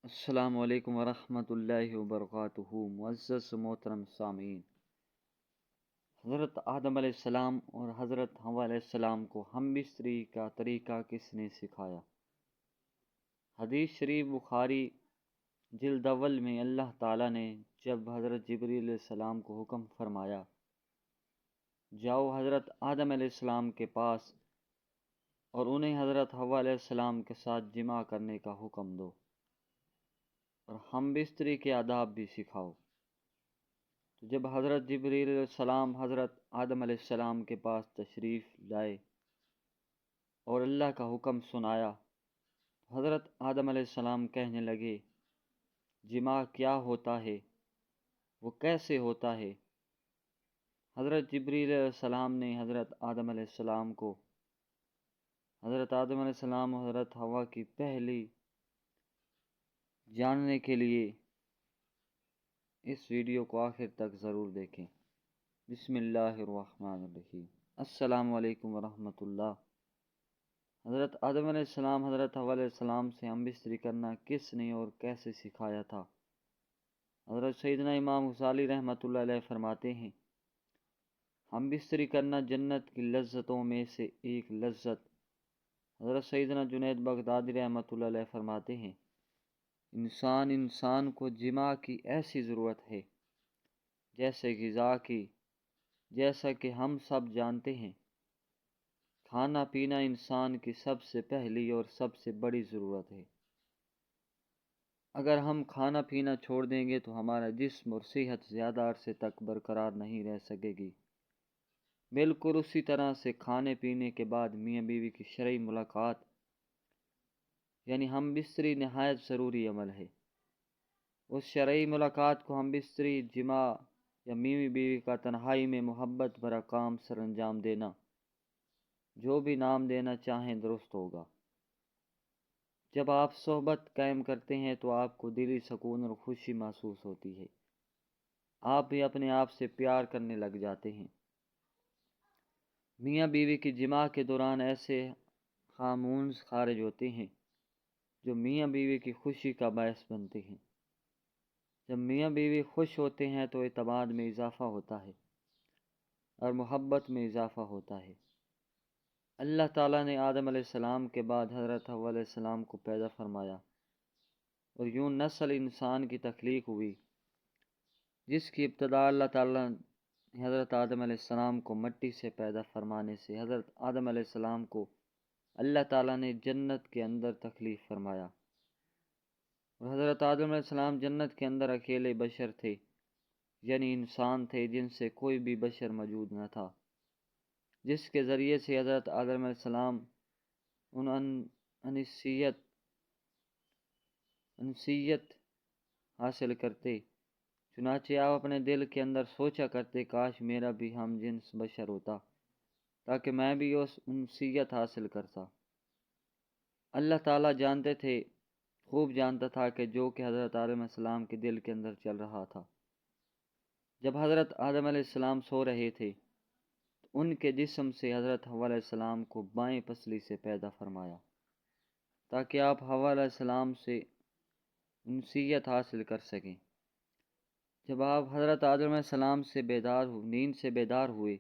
السلام علیکم ورحمۃ اللہ وبرکاتہ۔ معزز محترم سامعین، حضرت آدم علیہ السلام اور حضرت حوا علیہ السلام کو ہم بستری کا طریقہ کس نے سکھایا؟ حدیث شریف بخاری جلد اول میں اللہ تعالیٰ نے جب حضرت جبریل علیہ السلام کو حکم فرمایا، جاؤ حضرت آدم علیہ السلام کے پاس اور انہیں حضرت حوا علیہ السلام کے ساتھ جمع کرنے کا حکم دو اور ہم بستری کے آداب بھی سکھاؤ۔ تو جب حضرت جبریل علیہ السلام حضرت آدم علیہ السلام کے پاس تشریف لائے اور اللہ کا حکم سنایا، حضرت آدم علیہ السلام کہنے لگے، جماع کیا ہوتا ہے، وہ کیسے ہوتا ہے؟ حضرت جبریل علیہ السلام نے حضرت آدم علیہ السلام کو حضرت آدم علیہ السلام اور حضرت حوا کی پہلی جاننے کے لیے اس ویڈیو کو آخر تک ضرور دیکھیں۔ بسم اللہ الرحمن الرحیم۔ السلام علیکم ورحمۃ اللہ۔ حضرت آدم علیہ السلام حضرت حوا علیہ السلام سے ہم بستری کرنا کس نے اور کیسے سکھایا تھا؟ حضرت سیدنا امام غزالی رحمۃ اللہ علیہ فرماتے ہیں، ہم بستری کرنا جنت کی لذتوں میں سے ایک لذت۔ حضرت سیدنا جنید بغدادی رحمۃ اللہ علیہ فرماتے ہیں، انسان کو جماع کی ایسی ضرورت ہے جیسے غذا کی۔ جیسا کہ ہم سب جانتے ہیں، کھانا پینا انسان کی سب سے پہلی اور سب سے بڑی ضرورت ہے۔ اگر ہم کھانا پینا چھوڑ دیں گے تو ہمارا جسم اور صحت زیادہ عرصے تک برقرار نہیں رہ سکے گی۔ بالکل اسی طرح سے کھانے پینے کے بعد میاں بیوی کی شرعی ملاقات یعنی ہم بستری نہایت ضروری عمل ہے۔ اس شرعی ملاقات کو ہم بستری جماع یا میاں بیوی کا تنہائی میں محبت بھرا کام سر انجام دینا، جو بھی نام دینا چاہیں درست ہوگا۔ جب آپ صحبت قائم کرتے ہیں تو آپ کو دلی سکون اور خوشی محسوس ہوتی ہے، آپ بھی اپنے آپ سے پیار کرنے لگ جاتے ہیں۔ میاں بیوی کی جماع کے دوران ایسے ہارمونز خارج ہوتے ہیں جو میاں بیوی کی خوشی کا باعث بنتے ہیں۔ جب میاں بیوی خوش ہوتے ہیں تو اعتماد میں اضافہ ہوتا ہے اور محبت میں اضافہ ہوتا ہے۔ اللہ تعالیٰ نے آدم علیہ السلام کے بعد حضرت حوا علیہ السلام کو پیدا فرمایا اور یوں نسل انسان کی تخلیق ہوئی، جس کی ابتدا اللہ تعالیٰ نے حضرت آدم علیہ السلام کو مٹی سے پیدا فرمانے سے حضرت آدم علیہ السلام کو اللہ تعالیٰ نے جنت کے اندر تخلیق فرمایا، اور حضرت آدم علیہ السلام جنت کے اندر اکیلے بشر تھے، یعنی انسان تھے جن سے کوئی بھی بشر موجود نہ تھا، جس کے ذریعے سے حضرت آدم علیہ السلام انسیت حاصل کرتے۔ چنانچہ آپ اپنے دل کے اندر سوچا کرتے، کاش میرا بھی ہم جنس بشر ہوتا تاکہ میں بھی اس انسیت حاصل کرتا۔ اللہ تعالیٰ جانتے تھے، خوب جانتا تھا کہ جو کہ حضرت آدم علیہ السلام کے دل کے اندر چل رہا تھا۔ جب حضرت آدم علیہ السلام سو رہے تھے تو ان کے جسم سے حضرت حوا علیہ السلام کو بائیں پسلی سے پیدا فرمایا تاکہ آپ حوا علیہ السلام سے انسیت حاصل کر سکیں۔ جب آپ حضرت آدم علیہ السلام سے نیند سے بیدار ہوئے،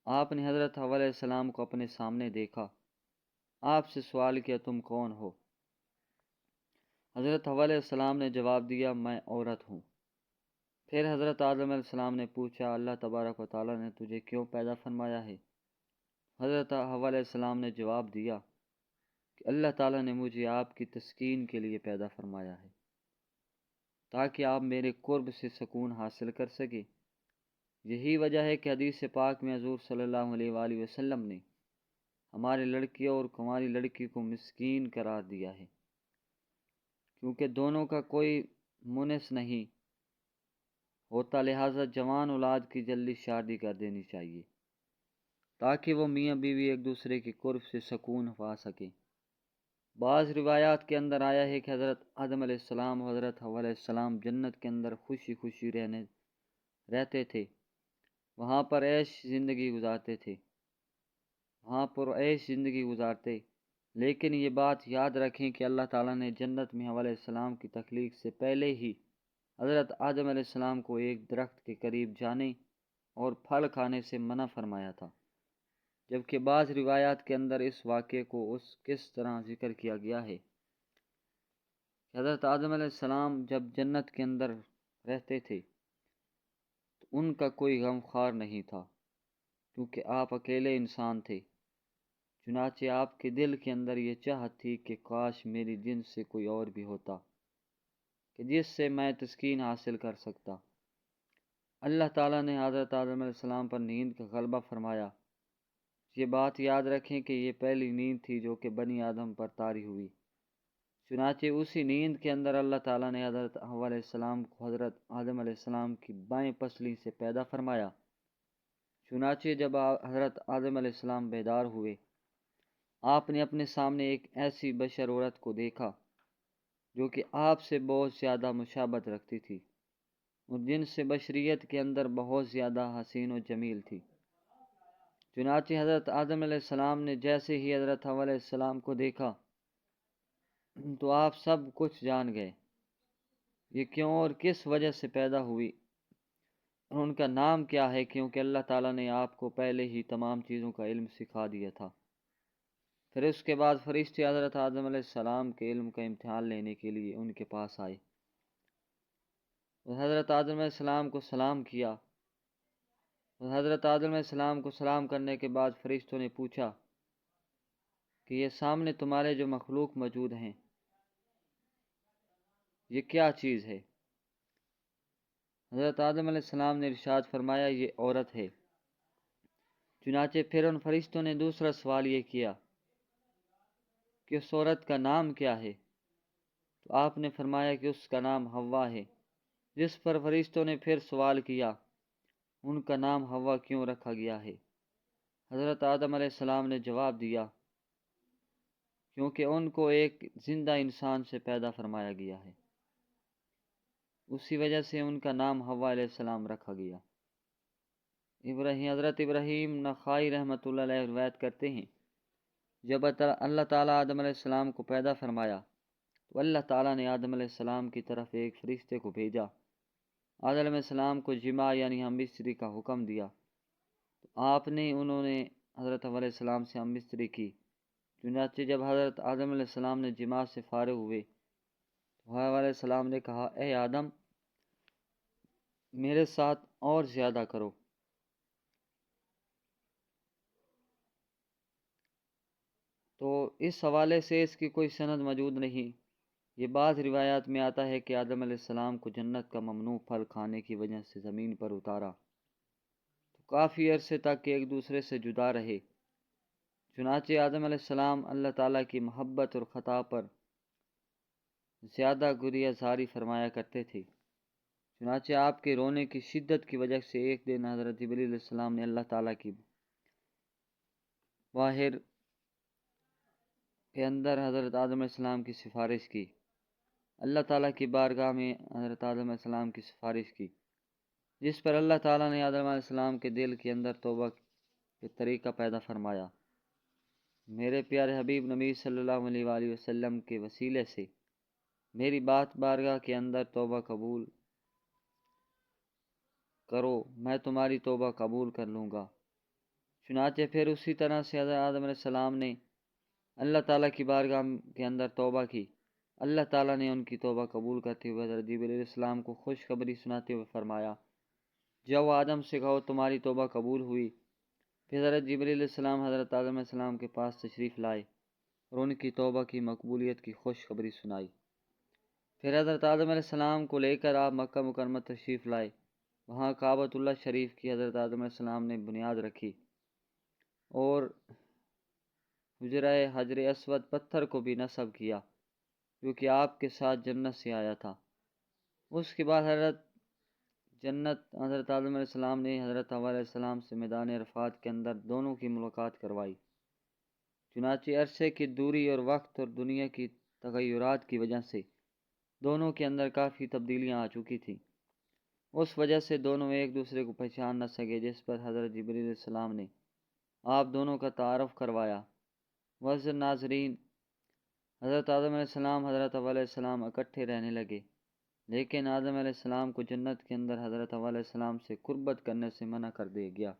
آپ نے حضرت حوا علیہ السلام کو اپنے سامنے دیکھا، آپ سے سوال کیا، تم کون ہو؟ حضرت حوا علیہ السلام نے جواب دیا، میں عورت ہوں۔ پھر حضرت آدم علیہ السلام نے پوچھا، اللہ تبارک و تعالیٰ نے تجھے کیوں پیدا فرمایا ہے؟ حضرت حوا علیہ السلام نے جواب دیا کہ اللہ تعالیٰ نے مجھے آپ کی تسکین کے لیے پیدا فرمایا ہے تاکہ آپ میرے قرب سے سکون حاصل کر سکیں۔ یہی وجہ ہے کہ حدیث پاک میں حضور صلی اللہ علیہ وآلہ وسلم نے ہمارے لڑکی اور کماری لڑکی کو مسکین قرار دیا ہے، کیونکہ دونوں کا کوئی منس نہیں ہوتا، لہٰذا جوان اولاد کی جلدی شادی کر دینی چاہیے تاکہ وہ میاں بیوی ایک دوسرے کے قرب سے سکون پا سکیں۔ بعض روایات کے اندر آیا ہے کہ حضرت آدم علیہ السلام و حضرت حوا علیہ السلام جنت کے اندر خوشی خوشی رہتے تھے، وہاں پر عیش زندگی گزارتے۔ لیکن یہ بات یاد رکھیں کہ اللہ تعالیٰ نے جنت میں حوا علیہ السلام کی تخلیق سے پہلے ہی حضرت آدم علیہ السلام کو ایک درخت کے قریب جانے اور پھل کھانے سے منع فرمایا تھا، جبکہ بعض روایات کے اندر اس واقعے کو کس طرح ذکر کیا گیا ہے کہ حضرت آدم علیہ السلام جب جنت کے اندر رہتے تھے تو ان کا کوئی غم خوار نہیں تھا، کیونکہ آپ اکیلے انسان تھے۔ چنانچہ آپ کے دل کے اندر یہ چاہت تھی کہ کاش میری جنس سے کوئی اور بھی ہوتا کہ جس سے میں تسکین حاصل کر سکتا۔ اللہ تعالیٰ نے حضرت آدم علیہ السلام پر نیند کا غلبہ فرمایا۔ یہ بات یاد رکھیں کہ یہ پہلی نیند تھی جو کہ بنی آدم پر طاری ہوئی۔ چنانچہ اسی نیند کے اندر اللہ تعالیٰ نے حضرت حوا علیہ السلام کو حضرت آدم علیہ السلام کی بائیں پسلی سے پیدا فرمایا۔ چنانچہ جب حضرت آدم علیہ السلام بیدار ہوئے، آپ نے اپنے سامنے ایک ایسی بشر عورت کو دیکھا جو کہ آپ سے بہت زیادہ مشابہت رکھتی تھی اور جن سے بشریت کے اندر بہت زیادہ حسین و جمیل تھی۔ چنانچہ حضرت آدم علیہ السلام نے جیسے ہی حضرت حوا علیہ السلام کو دیکھا تو آپ سب کچھ جان گئے، یہ کیوں اور کس وجہ سے پیدا ہوئی اور ان کا نام کیا ہے، کیونکہ اللہ تعالیٰ نے آپ کو پہلے ہی تمام چیزوں کا علم سکھا دیا تھا۔ پھر اس کے بعد فرشتے حضرت آدم علیہ السلام کے علم کا امتحان لینے کے لیے ان کے پاس آئے اور حضرت آدم علیہ السلام کو سلام کیا، اور حضرت آدم علیہ السلام کو سلام کرنے کے بعد فرشتوں نے پوچھا کہ یہ سامنے تمہارے جو مخلوق موجود ہیں یہ کیا چیز ہے؟ حضرت آدم علیہ السلام نے ارشاد فرمایا یہ عورت ہے۔ چنانچہ پھر ان فرشتوں نے دوسرا سوال یہ کیا کہ اس عورت کا نام کیا ہے؟ تو آپ نے فرمایا کہ اس کا نام حوا ہے، جس پر فرشتوں نے پھر سوال کیا ان کا نام حوا کیوں رکھا گیا ہے؟ حضرت آدم علیہ السلام نے جواب دیا کیونکہ ان کو ایک زندہ انسان سے پیدا فرمایا گیا ہے، اسی وجہ سے ان کا نام حوا علیہ السلام رکھا گیا۔ حضرت ابراہیم نخائی رحمۃ اللہ علیہ روایت کرتے ہیں جب اللہ تعالیٰ آدم علیہ السلام کو پیدا فرمایا تو اللہ تعالیٰ نے آدم علیہ السلام کی طرف ایک فرشتے کو بھیجا۔ آدم علیہ السلام کو جماع یعنی ہم بستری کا حکم دیا تو انہوں نے حضرت حوا علیہ السلام سے ہم بستری کی۔ چنانچہ جب حضرت آدم علیہ السلام نے جماع سے فارغ ہوئے تو حوا علیہ السلام نے کہا اے آدم میرے ساتھ اور زیادہ کرو۔ تو اس حوالے سے اس کی کوئی سند موجود نہیں۔ یہ بعض روایات میں آتا ہے کہ آدم علیہ السلام کو جنت کا ممنوع پھل کھانے کی وجہ سے زمین پر اتارا تو کافی عرصے تک ایک دوسرے سے جدا رہے۔ چنانچہ آدم علیہ السلام اللہ تعالیٰ کی محبت اور خطا پر زیادہ گریہ زاری فرمایا کرتے تھے۔ چنانچہ آپ کے رونے کی شدت کی وجہ سے ایک دن حضرت جبریل علیہ السلام نے اللہ تعالیٰ کی باہر کے اندر حضرت آدم علیہ السلام کی سفارش کی، اللہ تعالیٰ کی بارگاہ میں حضرت آدم علیہ السلام کی سفارش کی، جس پر اللہ تعالیٰ نے آدم علیہ السلام کے دل کے اندر توبہ کے طریقہ پیدا فرمایا۔ میرے پیارے حبیب نبی صلی اللہ علیہ وآلہ وسلم کے وسیلے سے میری بات بارگاہ کے اندر توبہ قبول کرو، میں تمہاری توبہ قبول کر لوں گا۔ چنانچہ پھر اسی طرح سے حضرت آدم علیہ السلام نے اللہ تعالیٰ کی بارگاہ کے اندر توبہ کی۔ اللہ تعالیٰ نے ان کی توبہ قبول کرتے ہوئے حضرت جبریل علیہ السلام کو خوشخبری سناتے ہوئے فرمایا جاؤ آدم سے کہو تمہاری توبہ قبول ہوئی۔ پھر حضرت جبریل علیہ السلام حضرت آدم علیہ السلام کے پاس تشریف لائے اور ان کی توبہ کی مقبولیت کی خوشخبری سنائی۔ پھر حضرت آدم علیہ السلام کو لے کر آپ مکہ مکرمہ تشریف لائے، وہاں کعبۃ اللہ شریف کی حضرت آدم علیہ السلام نے بنیاد رکھی اور حجر اسود پتھر کو بھی نصب کیا جو کہ آپ کے ساتھ جنت سے آیا تھا۔ اس کے بعد حضرت آدم علیہ السلام نے حضرت حوا علیہ السلام سے میدان عرفات کے اندر دونوں کی ملاقات کروائی۔ چنانچہ عرصے کی دوری اور وقت اور دنیا کی تغیرات کی وجہ سے دونوں کے اندر کافی تبدیلیاں آ چکی تھیں، اس وجہ سے دونوں ایک دوسرے کو پہچان نہ سکے، جس پر حضرت جبریل علیہ السلام نے آپ دونوں کا تعارف کروایا معزز ناظرین، حضرت آدم علیہ السلام حضرت حوا علیہ السلام اکٹھے رہنے لگے، لیکن آدم علیہ السلام کو جنت کے اندر حضرت حوا علیہ السلام سے قربت کرنے سے منع کر دیا گیا،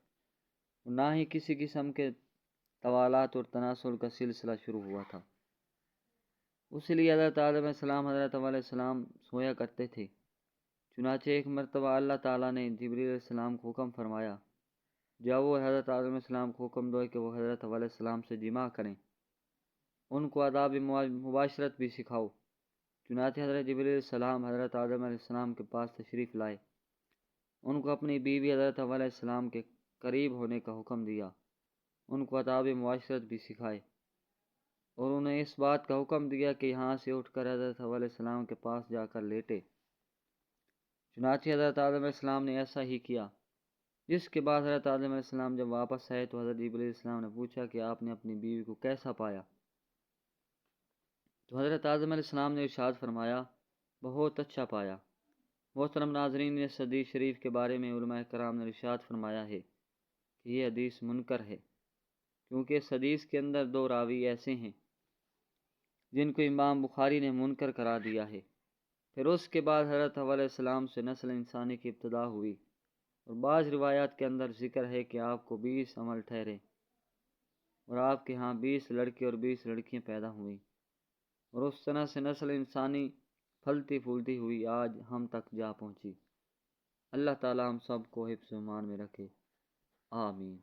نہ ہی کسی قسم کے توالات اور تناسل کا سلسلہ شروع ہوا تھا۔ اس لیے حضرت آدم علیہ السلام حضرت حوا علیہ السلام سویا کرتے تھے۔ چنانچہ ایک مرتبہ اللہ تعالیٰ نے جبریل علیہ السلام کو حکم فرمایا، جاؤ اور حضرت آدم علیہ السلام کو حکم دو کہ وہ حضرت حوا علیہ السلام سے جماع کریں، ان کو آداب مباشرت بھی سکھاؤ۔ چنانچہ حضرت جبریل علیہ السلام حضرت آدم علیہ السلام کے پاس تشریف لائے، ان کو اپنی بیوی حضرت حوا علیہ السلام کے قریب ہونے کا حکم دیا، ان کو آداب معاشرت بھی سکھائے، اور انہیں اس بات کا حکم دیا کہ یہاں سے اٹھ کر حضرت حوا علیہ السلام کے پاس جا کر لیٹے۔ چنانچہ حضرت آدم علیہ السلام نے ایسا ہی کیا، جس کے بعد حضرت آدم علیہ السلام جب واپس آئے تو حضرت جبریل علیہ السلام نے پوچھا کہ آپ نے اپنی بیوی کو کیسا پایا؟ تو حضرت آدم علیہ السلام نے ارشاد فرمایا، بہت اچھا پایا۔ محترم ناظرین، اس حدیث شریف کے بارے میں علماء کرام نے ارشاد فرمایا ہے کہ یہ حدیث منکر ہے، کیونکہ اس حدیث کے اندر دو راوی ایسے ہیں جن کو امام بخاری نے منکر قرار دیا ہے۔ پھر اس کے بعد حضرت حوا علیہ السلام سے نسل انسانی کی ابتدا ہوئی، اور بعض روایات کے اندر ذکر ہے کہ آپ کو 20 عمل ٹھہرے، اور آپ کے ہاں 20 لڑکے اور 20 لڑکیاں پیدا ہوئیں، اور اس طرح سے نسل انسانی پھلتی پھولتی ہوئی آج ہم تک جا پہنچی۔ اللہ تعالیٰ ہم سب کو حفظ و ایمان میں رکھے، آمین۔